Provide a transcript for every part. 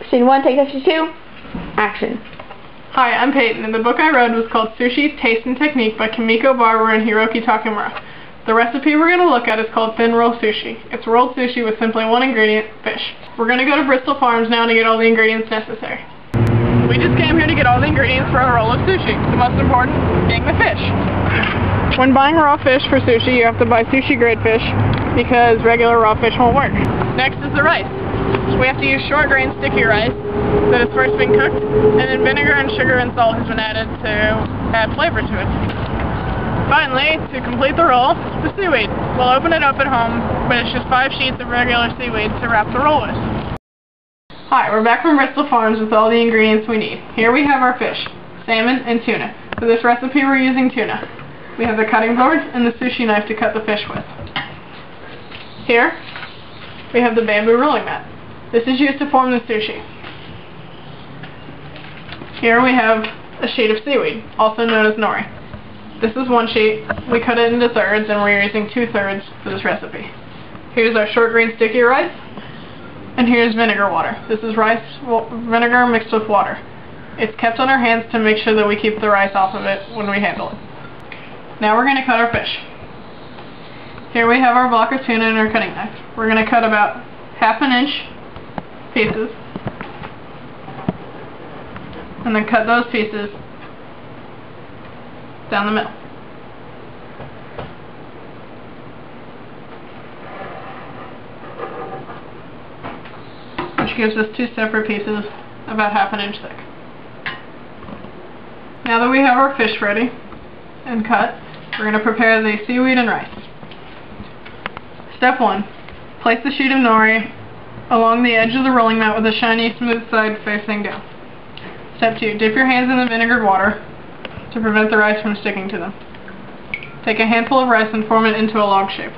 Scene 1, take picture 2, action. Hi, I'm Peyton, and the book I read was called Sushi, Taste and Technique by Kimiko Barber and Hiroki Takamura. The recipe we're going to look at is called thin roll sushi. It's rolled sushi with simply one ingredient, fish. We're going to go to Bristol Farms now to get all the ingredients necessary. We just came here to get all the ingredients for a roll of sushi, the most important being the fish. When buying raw fish for sushi, you have to buy sushi grade fish because regular raw fish won't work. Next is the rice. We have to use short grain sticky rice that has first been cooked, and then vinegar and sugar and salt has been added to add flavor to it. Finally, to complete the roll, the seaweed. We'll open it up at home, but it's just 5 sheets of regular seaweed to wrap the roll with. Hi, we're back from Bristol Farms with all the ingredients we need. Here we have our fish, salmon and tuna. For this recipe we're using tuna. We have the cutting board and the sushi knife to cut the fish with. Here, we have the bamboo rolling mat. This is used to form the sushi. Here we have a sheet of seaweed, also known as nori. This is one sheet. We cut it into thirds, and we're using 2/3 for this recipe. Here's our short grain sticky rice, and here's vinegar water. This is rice vinegar mixed with water. It's kept on our hands to make sure that we keep the rice off of it when we handle it. Now we're going to cut our fish. Here we have our block of tuna and our cutting knife. We're going to cut about 1/2 inch pieces, and then cut those pieces down the middle. Which gives us 2 separate pieces about 1/2 inch thick. Now that we have our fish ready and cut, we're going to prepare the seaweed and rice. Step 1. Place the sheet of nori along the edge of the rolling mat with the shiny, smooth side facing down. Step 2. Dip your hands in the vinegared water to prevent the rice from sticking to them. Take a handful of rice and form it into a log shape.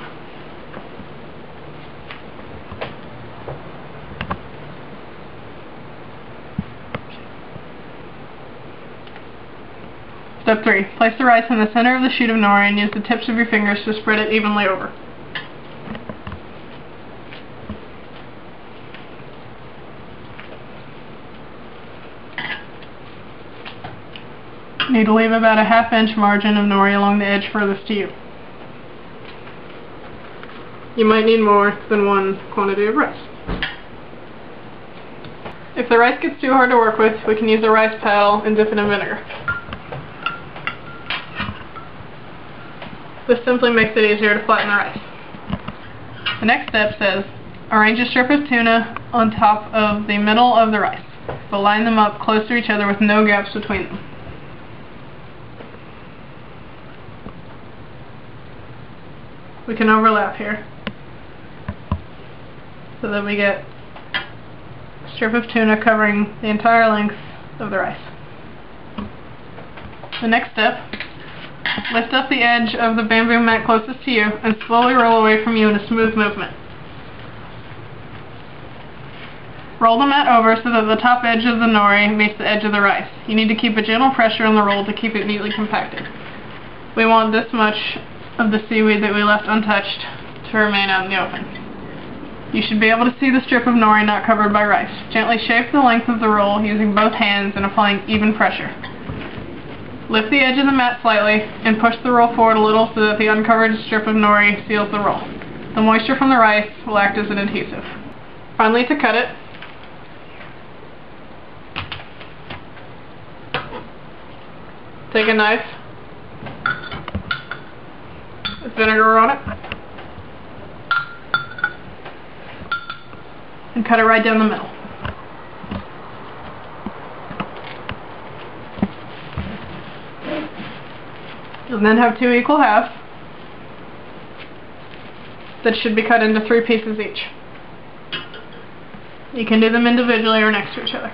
Step 3. Place the rice in the center of the sheet of nori and use the tips of your fingers to spread it evenly over. You need to leave about a 1/2 inch margin of nori along the edge furthest to you. You might need more than one quantity of rice. If the rice gets too hard to work with, we can use a rice paddle and dip it in vinegar. This simply makes it easier to flatten the rice. The next step says, arrange a strip of tuna on top of the middle of the rice, but line them up close to each other with no gaps between them. We can overlap here so that we get a strip of tuna covering the entire length of the rice. The next step, lift up the edge of the bamboo mat closest to you and slowly roll away from you in a smooth movement. Roll the mat over so that the top edge of the nori meets the edge of the rice. You need to keep a gentle pressure on the roll to keep it neatly compacted. We want this much of the seaweed that we left untouched to remain out in the open. You should be able to see the strip of nori not covered by rice. Gently shape the length of the roll using both hands and applying even pressure. Lift the edge of the mat slightly and push the roll forward a little so that the uncovered strip of nori seals the roll. The moisture from the rice will act as an adhesive. Finally, to cut it, take a knife with vinegar on it and cut it right down the middle. You'll then have 2 equal halves that should be cut into 3 pieces each. You can do them individually or next to each other.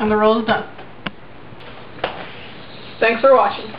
And the roll is done. Thanks for watching.